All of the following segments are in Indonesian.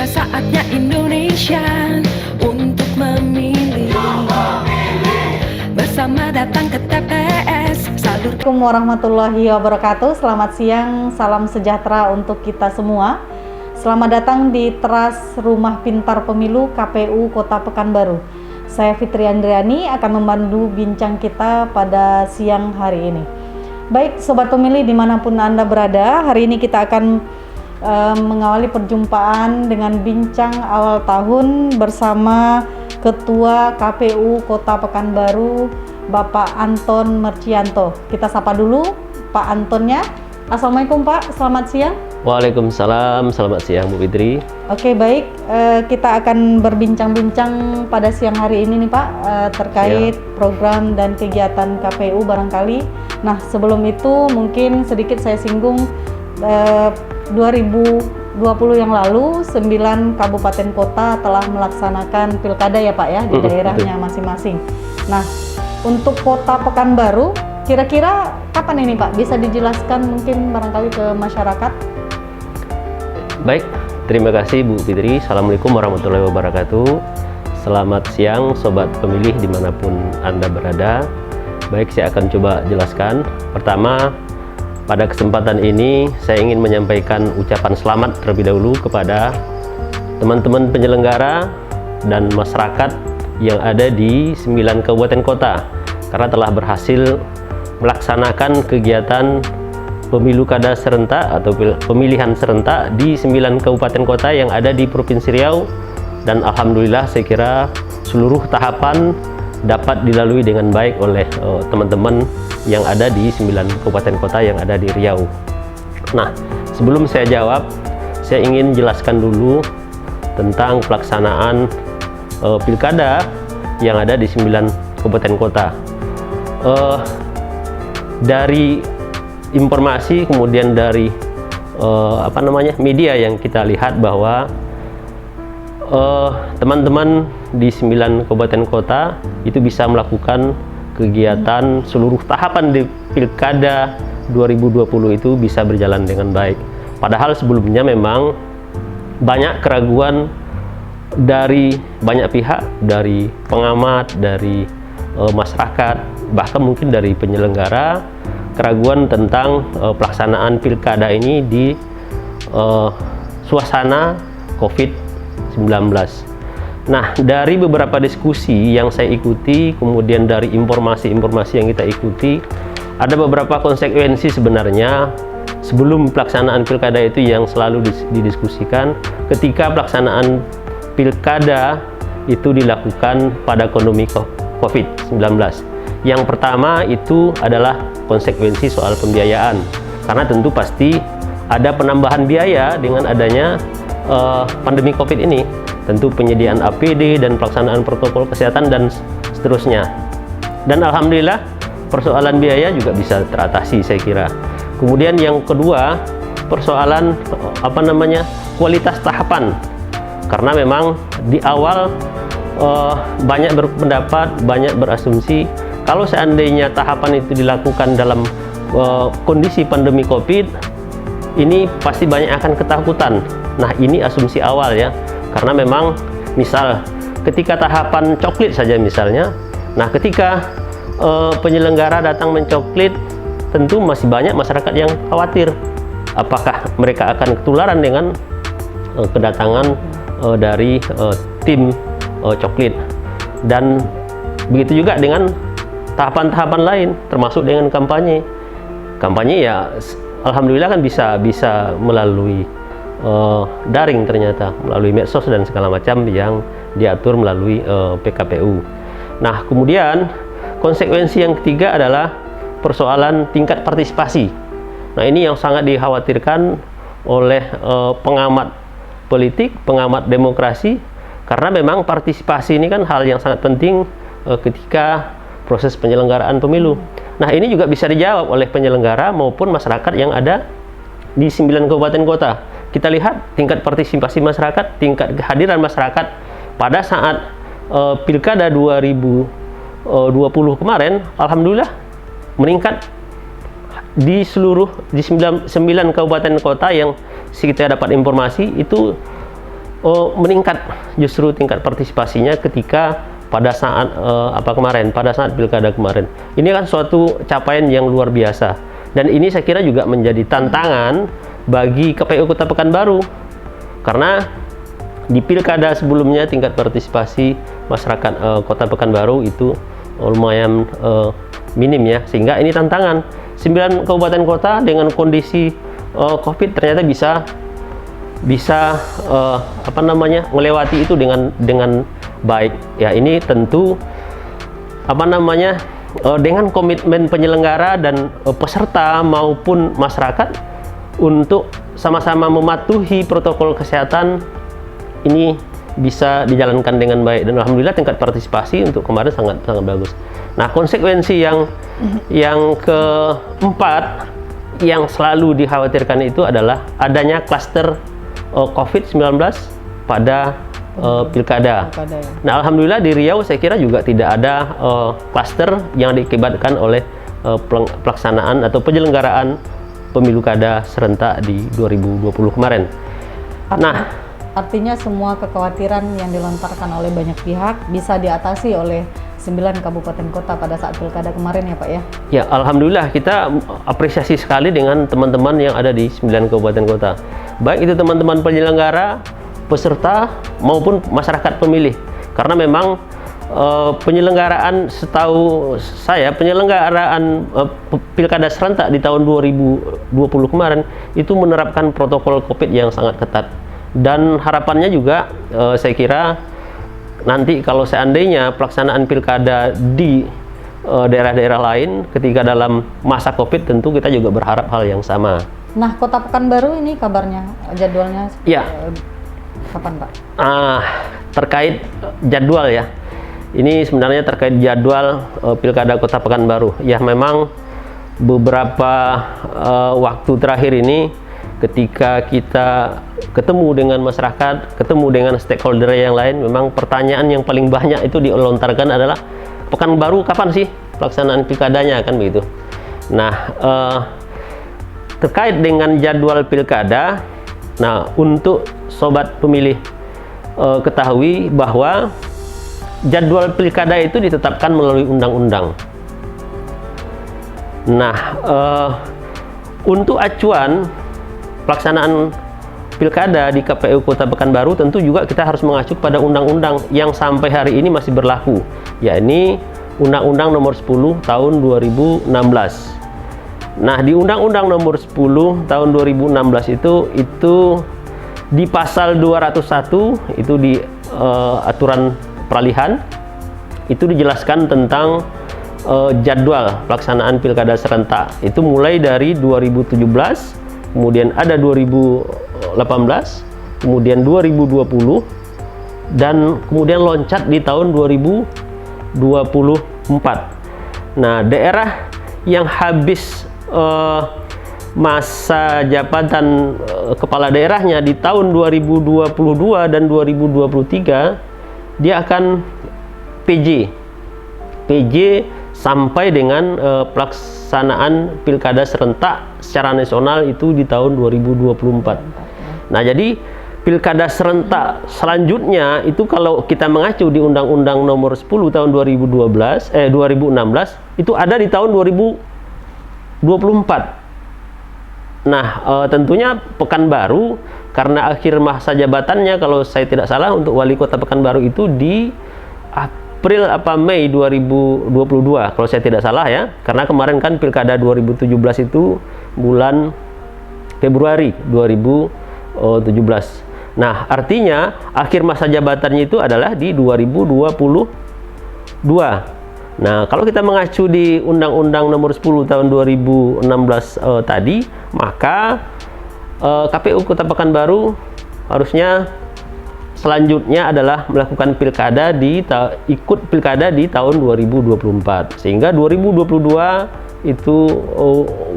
Sudah saatnya Indonesia untuk memilih. Bersama datang ke TPS. Assalamualaikum warahmatullahi wabarakatuh. Selamat siang, salam sejahtera untuk kita semua. Selamat datang di teras Rumah Pintar Pemilu KPU Kota Pekanbaru. Saya Fitri Andriani akan memandu bincang kita pada siang hari ini. Baik Sobat Pemilih dimanapun Anda berada, hari ini kita akan mengawali perjumpaan dengan bincang awal tahun bersama Ketua KPU Kota Pekanbaru, Bapak Anton Mercianto. Kita sapa dulu Pak Antonnya. Assalamualaikum Pak, selamat siang. Waalaikumsalam, selamat siang Bu Fitri. Oke baik, kita akan berbincang-bincang pada siang hari ini nih Pak, terkait program dan kegiatan KPU barangkali. Nah sebelum itu mungkin sedikit saya singgung 2020 yang lalu 9 kabupaten kota telah melaksanakan pilkada ya Pak ya di daerahnya masing-masing. Nah untuk Kota Pekanbaru kira-kira kapan ini Pak? Bisa dijelaskan mungkin barangkali ke masyarakat? Baik, terima kasih Bu Fitri. Assalamualaikum warahmatullahi wabarakatuh. Selamat siang Sobat Pemilih dimanapun Anda berada. Baik, saya akan coba jelaskan. Pertama, pada kesempatan ini saya ingin menyampaikan ucapan selamat terlebih dahulu kepada teman-teman penyelenggara dan masyarakat yang ada di 9 kabupaten kota karena telah berhasil melaksanakan kegiatan pemilu kada serentak atau pemilihan serentak di 9 kabupaten kota yang ada di Provinsi Riau, dan alhamdulillah saya kira seluruh tahapan dapat dilalui dengan baik oleh teman-teman yang ada di 9 kabupaten kota yang ada di Riau. Nah, sebelum saya jawab, saya ingin jelaskan dulu tentang pelaksanaan pilkada yang ada di 9 kabupaten kota. Dari informasi kemudian dari media yang kita lihat bahwa teman-teman di 9 kabupaten kota itu bisa melakukan kegiatan seluruh tahapan di pilkada 2020 itu bisa berjalan dengan baik. Padahal sebelumnya memang banyak keraguan dari banyak pihak, dari pengamat, dari masyarakat, bahkan mungkin dari penyelenggara, keraguan tentang pelaksanaan pilkada ini di suasana COVID-19. Nah, dari beberapa diskusi yang saya ikuti, kemudian dari informasi-informasi yang kita ikuti, ada beberapa konsekuensi sebenarnya sebelum pelaksanaan pilkada itu yang selalu didiskusikan ketika pelaksanaan pilkada itu dilakukan pada kondisi COVID-19. Yang pertama itu adalah konsekuensi soal pembiayaan, karena tentu pasti ada penambahan biaya dengan adanya pandemi COVID ini. Tentu penyediaan APD dan pelaksanaan protokol kesehatan dan seterusnya. Dan alhamdulillah persoalan biaya juga bisa teratasi saya kira. Kemudian yang kedua, persoalan kualitas tahapan. Karena memang di awal banyak berpendapat, banyak berasumsi kalau seandainya tahapan itu dilakukan dalam kondisi pandemi COVID, ini pasti banyak akan ketakutan. Nah, ini asumsi awal ya. Karena memang misal ketika tahapan coklit saja misalnya, nah ketika penyelenggara datang mencoklit, tentu masih banyak masyarakat yang khawatir apakah mereka akan ketularan dengan kedatangan dari tim coklit. Dan begitu juga dengan tahapan-tahapan lain, termasuk dengan kampanye. Kampanye ya alhamdulillah kan bisa melalui daring, ternyata melalui medsos dan segala macam yang diatur melalui PKPU. Nah, kemudian konsekuensi yang ketiga adalah persoalan tingkat partisipasi. Nah, ini yang sangat dikhawatirkan oleh pengamat politik, pengamat demokrasi, karena memang partisipasi ini kan hal yang sangat penting ketika proses penyelenggaraan pemilu. Nah, ini juga bisa dijawab oleh penyelenggara maupun masyarakat yang ada di 9 kabupaten kota. Kita lihat tingkat partisipasi masyarakat, tingkat kehadiran masyarakat pada saat pilkada 2020 kemarin, alhamdulillah meningkat di 9 kabupaten kota yang kita dapat informasi itu meningkat justru tingkat partisipasinya ketika pada saat pada saat pilkada kemarin. Ini kan suatu capaian yang luar biasa, dan ini saya kira juga menjadi tantangan bagi KPU Kota Pekanbaru, karena di pilkada sebelumnya tingkat partisipasi masyarakat Kota Pekanbaru itu lumayan minim ya, sehingga ini tantangan 9 kabupaten kota dengan kondisi COVID ternyata bisa melewati itu dengan baik ya. Ini tentu dengan komitmen penyelenggara dan peserta maupun masyarakat untuk sama-sama mematuhi protokol kesehatan, ini bisa dijalankan dengan baik, dan alhamdulillah tingkat partisipasi untuk kemarin sangat bagus. Nah, konsekuensi yang keempat yang selalu dikhawatirkan itu adalah adanya klaster COVID-19 pada pilkada. Nah, alhamdulillah di Riau saya kira juga tidak ada klaster yang diakibatkan oleh pelaksanaan atau penyelenggaraan pemilu kada serentak di 2020 kemarin. Artinya semua kekhawatiran yang dilontarkan oleh banyak pihak bisa diatasi oleh 9 kabupaten kota pada saat pilkada kemarin ya Pak ya? Ya, alhamdulillah kita apresiasi sekali dengan teman-teman yang ada di 9 kabupaten kota. Baik itu teman-teman penyelenggara, peserta maupun masyarakat pemilih. Karena memang penyelenggaraan pilkada serentak di tahun 2020 kemarin itu menerapkan protokol COVID yang sangat ketat. Dan harapannya juga saya kira nanti kalau seandainya pelaksanaan pilkada di daerah-daerah lain ketika dalam masa COVID, tentu kita juga berharap hal yang sama. Nah, Kota Pekanbaru ini kabarnya jadwalnya ya. Kapan Pak? Terkait jadwal ya, ini sebenarnya terkait jadwal pilkada Kota Pekanbaru ya. Memang beberapa waktu terakhir ini ketika kita ketemu dengan masyarakat, ketemu dengan stakeholder yang lain, memang pertanyaan yang paling banyak itu dilontarkan adalah Pekanbaru kapan sih pelaksanaan pilkadanya, kan begitu. Nah, terkait dengan jadwal pilkada, nah untuk sobat pemilih ketahui bahwa jadwal pilkada itu ditetapkan melalui undang-undang. Nah, untuk acuan pelaksanaan pilkada di KPU Kota Pekanbaru tentu juga kita harus mengacu pada undang-undang yang sampai hari ini masih berlaku, yakni Undang-Undang Nomor 10 Tahun 2016. Nah, di Undang-Undang Nomor 10 Tahun 2016 itu di pasal 201 itu di aturan peralihan itu dijelaskan tentang jadwal pelaksanaan pilkada serentak. Itu mulai dari 2017, kemudian ada 2018, kemudian 2020, dan kemudian loncat di tahun 2024. Nah, daerah yang habis masa jabatan kepala daerahnya di tahun 2022 dan 2023, dia akan PJ sampai dengan pelaksanaan pilkada serentak secara nasional itu di tahun 2024. Nah, jadi pilkada serentak selanjutnya itu kalau kita mengacu di Undang-Undang Nomor 10 Tahun 2016 itu ada di tahun 2024. Nah, tentunya Pekanbaru karena akhir masa jabatannya kalau saya tidak salah untuk wali kota Pekanbaru itu di April apa Mei 2022 kalau saya tidak salah ya, karena kemarin kan pilkada 2017 itu bulan Februari 2017. Nah, artinya akhir masa jabatannya itu adalah di 2022. Nah, kalau kita mengacu di Undang-Undang Nomor 10 Tahun 2016 tadi, maka KPU Kota Pekanbaru harusnya selanjutnya adalah melakukan pilkada ikut pilkada di tahun 2024, sehingga 2022 itu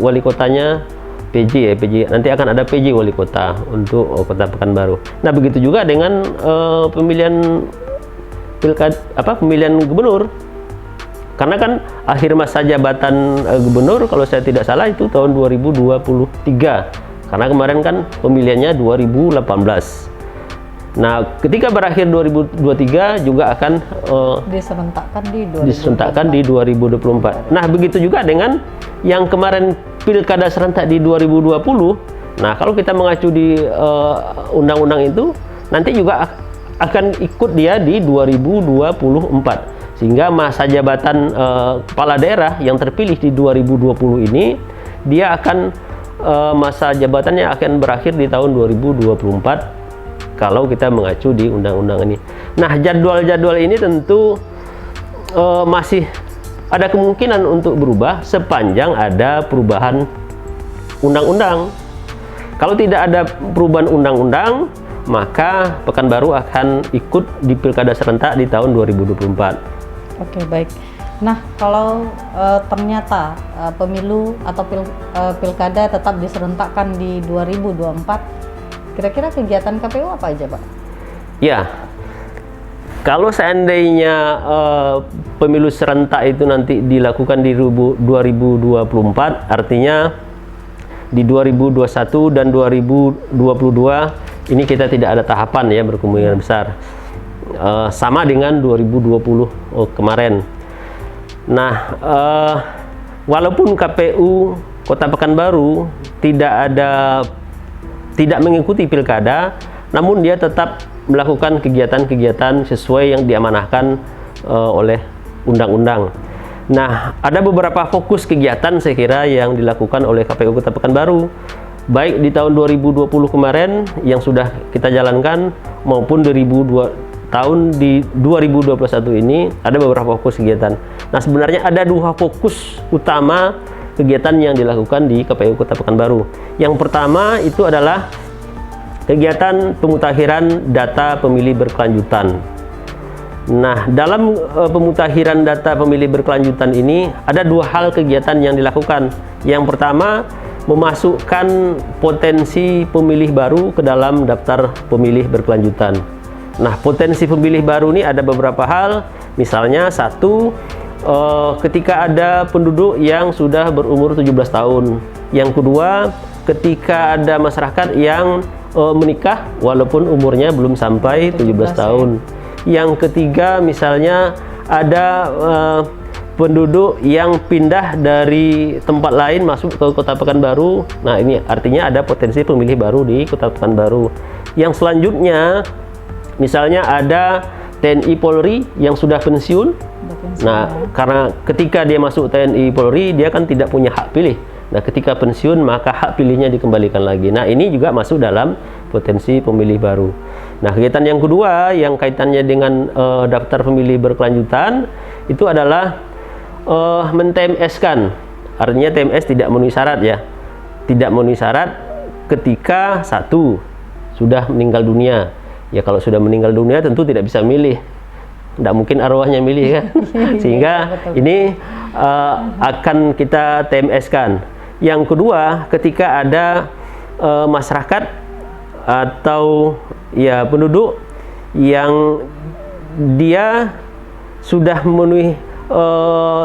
wali kotanya PJ nanti akan ada PJ wali kota untuk Kota Pekanbaru. Nah, begitu juga dengan pemilihan gubernur, karena kan akhir masa jabatan gubernur kalau saya tidak salah itu tahun 2023, karena kemarin kan pemilihannya 2018. Nah, ketika berakhir 2023 juga akan diserentakkan di 2024. Nah, begitu juga dengan yang kemarin pilkada serentak di 2020. Nah, kalau kita mengacu di undang-undang itu, nanti juga akan ikut dia di 2024. Sehingga masa jabatan kepala daerah yang terpilih di 2020 ini, dia akan masa jabatannya akan berakhir di tahun 2024 kalau kita mengacu di undang-undang ini. Nah, jadwal-jadwal ini tentu masih ada kemungkinan untuk berubah sepanjang ada perubahan undang-undang. Kalau tidak ada perubahan undang-undang, maka Pekanbaru akan ikut di pilkada serentak di tahun 2024. Oke, baik. Nah, kalau ternyata pemilu atau pilkada tetap diserentakkan di 2024, kira-kira kegiatan KPU apa aja, Pak? Ya, kalau seandainya pemilu serentak itu nanti dilakukan di 2024, artinya di 2021 dan 2022 ini kita tidak ada tahapan ya, berkemungkinan besar sama dengan 2020 kemarin. Nah, walaupun KPU Kota Pekanbaru tidak mengikuti pilkada, namun dia tetap melakukan kegiatan-kegiatan sesuai yang diamanahkan oleh undang-undang. Nah, ada beberapa fokus kegiatan saya kira yang dilakukan oleh KPU Kota Pekanbaru, baik di tahun 2020 kemarin yang sudah kita jalankan, maupun tahun di 2021 ini ada beberapa fokus kegiatan. Nah, sebenarnya ada dua fokus utama kegiatan yang dilakukan di KPU Kota Pekanbaru. Yang pertama itu adalah kegiatan pemutakhiran data pemilih berkelanjutan. Nah, dalam pemutakhiran data pemilih berkelanjutan ini ada dua hal kegiatan yang dilakukan. Yang pertama, memasukkan potensi pemilih baru ke dalam daftar pemilih berkelanjutan. Nah, potensi pemilih baru ini ada beberapa hal. Misalnya satu, ketika ada penduduk yang sudah berumur 17 tahun. Yang kedua, ketika ada masyarakat yang menikah walaupun umurnya belum sampai 17 tahun. Yang ketiga, misalnya ada penduduk yang pindah dari tempat lain masuk ke Kota Pekanbaru. Nah, ini artinya ada potensi pemilih baru di Kota Pekanbaru. Yang selanjutnya, misalnya ada TNI Polri yang sudah pensiun. Nah, karena ketika dia masuk TNI Polri, dia kan tidak punya hak pilih. Nah, ketika pensiun, maka hak pilihnya dikembalikan lagi. Nah, ini juga masuk dalam potensi pemilih baru. Nah, kegiatan yang kedua yang kaitannya dengan daftar pemilih berkelanjutan itu adalah men-TMS-kan. Artinya TMS tidak memenuhi syarat ya. Tidak memenuhi syarat ketika satu sudah meninggal dunia. Ya, kalau sudah meninggal dunia tentu tidak bisa milih. Tidak mungkin arwahnya milih kan. Sehingga ini akan kita TMS-kan. Yang kedua, ketika ada masyarakat atau ya penduduk yang dia sudah memenuhi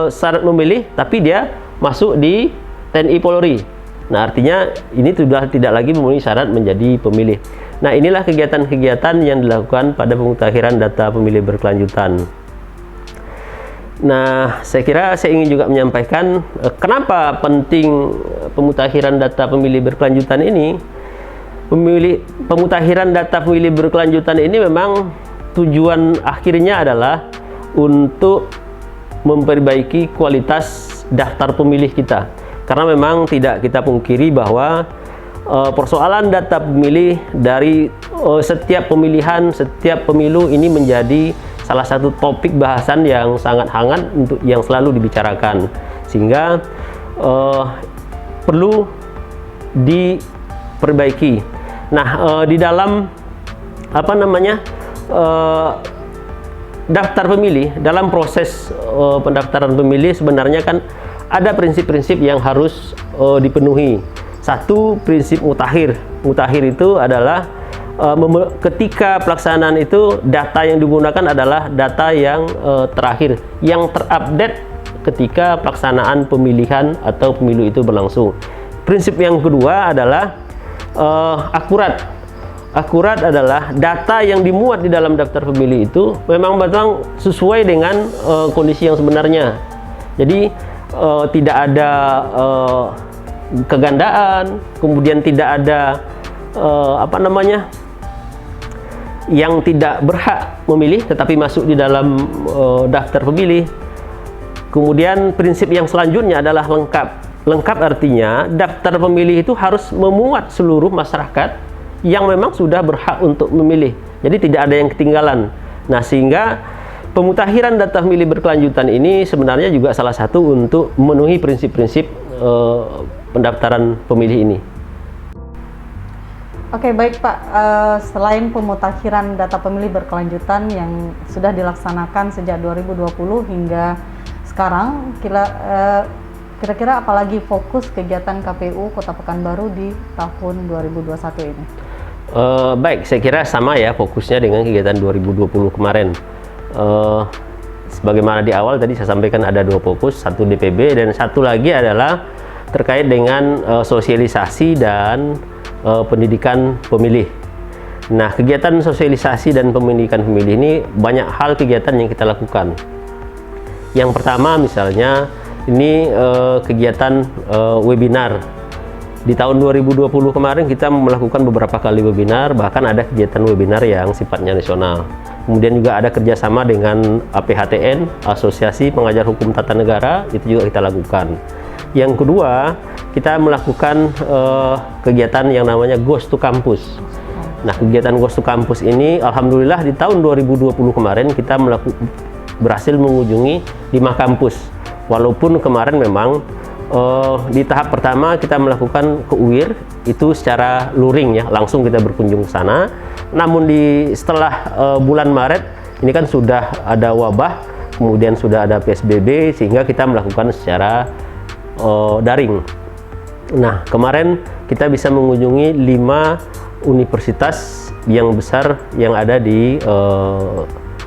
syarat memilih tapi dia masuk di TNI Polri. Nah, artinya ini sudah tidak lagi memenuhi syarat menjadi pemilih. Nah, inilah kegiatan-kegiatan yang dilakukan pada pemutakhiran data pemilih berkelanjutan. Nah, saya kira saya ingin juga menyampaikan kenapa penting pemutakhiran data pemilih berkelanjutan ini. Pemutakhiran data pemilih berkelanjutan ini memang tujuan akhirnya adalah untuk memperbaiki kualitas daftar pemilih kita. Karena memang tidak kita pungkiri bahwa persoalan data pemilih dari setiap pemilihan, setiap pemilu ini menjadi salah satu topik bahasan yang sangat hangat untuk yang selalu dibicarakan, sehingga perlu diperbaiki. Nah, di dalam daftar pemilih, dalam proses pendaftaran pemilih sebenarnya kan ada prinsip-prinsip yang harus dipenuhi. Satu, prinsip mutakhir. Mutakhir itu adalah ketika pelaksanaan itu data yang digunakan adalah data yang terakhir, yang terupdate ketika pelaksanaan pemilihan atau pemilu itu berlangsung. Prinsip yang kedua adalah akurat. akurat adalah data yang dimuat di dalam daftar pemilih itu memang betul sesuai dengan kondisi yang sebenarnya. Jadi tidak ada kegandaan, kemudian tidak ada yang tidak berhak memilih tetapi masuk di dalam daftar pemilih. Kemudian prinsip yang selanjutnya adalah lengkap. Lengkap artinya daftar pemilih itu harus memuat seluruh masyarakat yang memang sudah berhak untuk memilih. Jadi tidak ada yang ketinggalan. Nah, sehingga pemutakhiran data pemilih berkelanjutan ini sebenarnya juga salah satu untuk memenuhi prinsip-prinsip pendaftaran pemilih ini. Oke, baik Pak. Selain pemutakhiran data pemilih berkelanjutan yang sudah dilaksanakan sejak 2020 hingga sekarang, kira-kira apalagi fokus kegiatan KPU Kota Pekanbaru di tahun 2021 ini? Baik, saya kira sama ya fokusnya dengan kegiatan 2020 kemarin. Sebagaimana di awal tadi saya sampaikan ada 2 fokus, satu DPB dan satu lagi adalah terkait dengan sosialisasi dan pendidikan pemilih. Nah, kegiatan sosialisasi dan pendidikan pemilih ini banyak hal kegiatan yang kita lakukan. Yang pertama misalnya ini kegiatan webinar. Di tahun 2020 kemarin kita melakukan beberapa kali webinar, bahkan ada kegiatan webinar yang sifatnya nasional. Kemudian juga ada kerjasama dengan APHTN, Asosiasi Pengajar Hukum Tata Negara, itu juga kita lakukan. Yang kedua, kita melakukan kegiatan yang namanya Ghost to Campus. Nah, kegiatan Ghost to Campus ini alhamdulillah di tahun 2020 kemarin kita berhasil mengunjungi 5 kampus. Walaupun kemarin memang di tahap pertama kita melakukan ke UIR itu secara luring ya, langsung kita berkunjung ke sana. Namun setelah bulan Maret ini kan sudah ada wabah, kemudian sudah ada PSBB sehingga kita melakukan secara daring. Nah, kemarin kita bisa mengunjungi 5 universitas yang besar yang ada di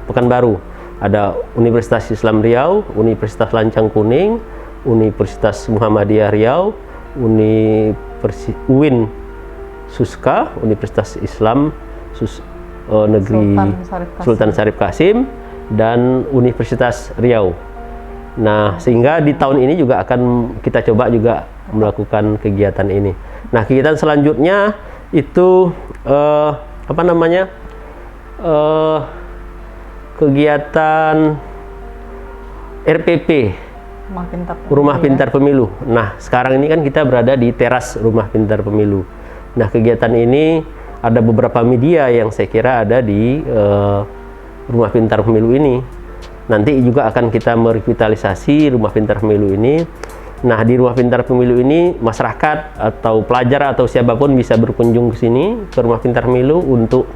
Pekanbaru. Ada Universitas Islam Riau, Universitas Lancang Kuning, Universitas Muhammadiyah Riau, UIN Suska, Universitas Islam Negeri Sultan Syarif Qasim, dan Universitas Riau. Nah, sehingga di tahun ini juga akan kita coba juga melakukan kegiatan ini. Nah, kegiatan selanjutnya itu kegiatan RPP, Rumah Pintar Pemilu. Nah, sekarang ini kan kita berada di teras Rumah Pintar Pemilu. Nah, kegiatan ini ada beberapa media yang saya kira ada di Rumah Pintar Pemilu ini. Nanti juga akan kita merevitalisasi Rumah Pintar Pemilu ini. Nah, di Rumah Pintar Pemilu ini masyarakat atau pelajar atau siapapun bisa berkunjung ke sini, ke Rumah Pintar Pemilu untuk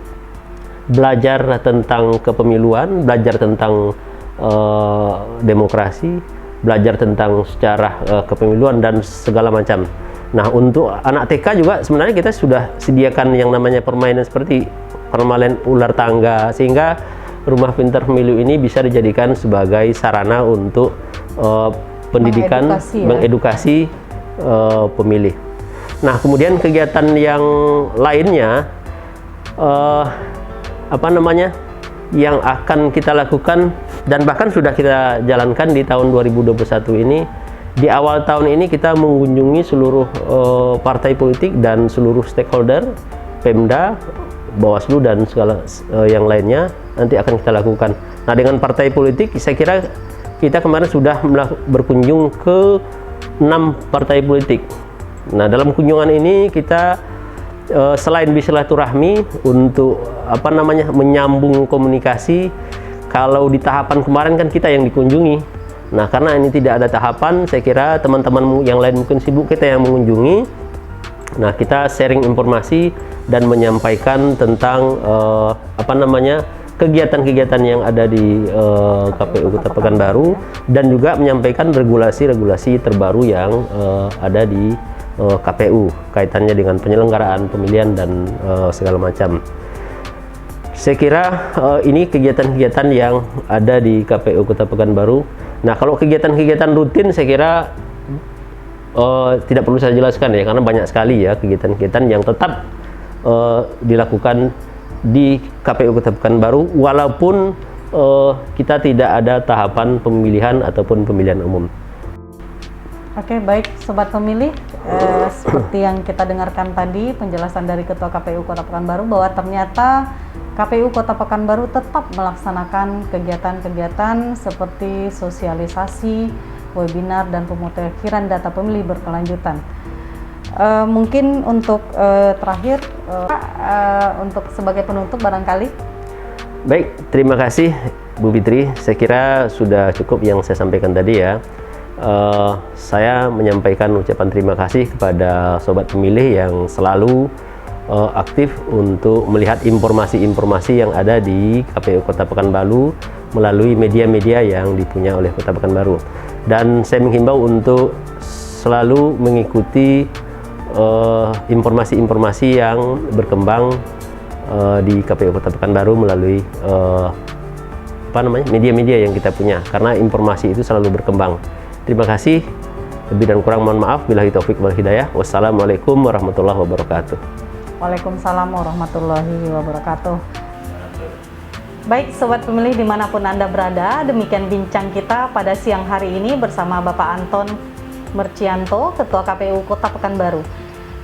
belajar tentang kepemiluan, belajar tentang demokrasi, belajar tentang sejarah kepemiluan dan segala macam. Nah, untuk anak TK juga sebenarnya kita sudah sediakan yang namanya permainan seperti permainan ular tangga, sehingga Rumah Pintar Pemilu ini bisa dijadikan sebagai sarana untuk pendidikan, mengedukasi pemilih. Nah, kemudian kegiatan yang lainnya yang akan kita lakukan dan bahkan sudah kita jalankan di tahun 2021 ini. Di awal tahun ini kita mengunjungi seluruh partai politik dan seluruh stakeholder, Pemda, Bawaslu dan segala yang lainnya nanti akan kita lakukan. Nah, dengan partai politik saya kira kita kemarin sudah berkunjung ke 6 partai politik. Nah, dalam kunjungan ini kita selain bersilaturahmi untuk menyambung komunikasi. Kalau di tahapan kemarin kan kita yang dikunjungi. Nah, karena ini tidak ada tahapan, saya kira teman-teman yang lain mungkin sibuk, kita yang mengunjungi. Nah, kita sharing informasi dan menyampaikan tentang kegiatan-kegiatan yang ada di KPU Kota Pekanbaru dan juga menyampaikan regulasi-regulasi terbaru yang ada di KPU kaitannya dengan penyelenggaraan pemilihan dan segala macam. Saya kira ini kegiatan-kegiatan yang ada di KPU Kota Pekanbaru. Nah, kalau kegiatan-kegiatan rutin saya kira tidak perlu saya jelaskan ya, karena banyak sekali ya kegiatan-kegiatan yang tetap dilakukan di KPU Kota Pekanbaru, walaupun kita tidak ada tahapan pemilihan ataupun pemilihan umum. Oke, baik Sobat Pemilih, seperti yang kita dengarkan tadi penjelasan dari Ketua KPU Kota Pekanbaru bahwa ternyata KPU Kota Pekanbaru tetap melaksanakan kegiatan-kegiatan seperti sosialisasi, webinar, dan pemutakhiran data pemilih berkelanjutan. Mungkin untuk terakhir, untuk sebagai penutup barangkali. Baik, terima kasih Bu Fitri. Saya kira sudah cukup yang saya sampaikan tadi ya. Saya menyampaikan ucapan terima kasih kepada Sobat Pemilih yang selalu aktif untuk melihat informasi-informasi yang ada di KPU Kota Pekanbaru melalui media-media yang dipunya oleh Kota Pekanbaru. Dan saya menghimbau untuk selalu mengikuti informasi-informasi yang berkembang di KPU Kota Pekanbaru melalui media-media yang kita punya, karena informasi itu selalu berkembang. Terima kasih. Lebih dan kurang mohon maaf. Billahi taufik wal hidayah. Wassalamualaikum warahmatullahi wabarakatuh. Waalaikumsalam warahmatullahi wabarakatuh. Baik Sobat Pemilih dimanapun Anda berada, demikian bincang kita pada siang hari ini bersama Bapak Anton Mercianto, Ketua KPU Kota Pekanbaru.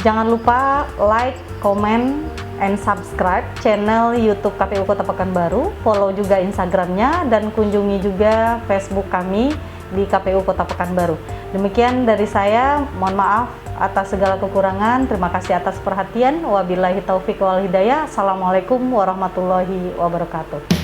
Jangan lupa like, comment, and subscribe channel YouTube KPU Kota Pekanbaru, follow juga Instagramnya, dan kunjungi juga Facebook kami di KPU Kota Pekanbaru. Demikian dari saya, mohon maaf atas segala kekurangan. Terima kasih atas perhatian. Wabillahi taufik wal hidayah. Assalamualaikum warahmatullahi wabarakatuh.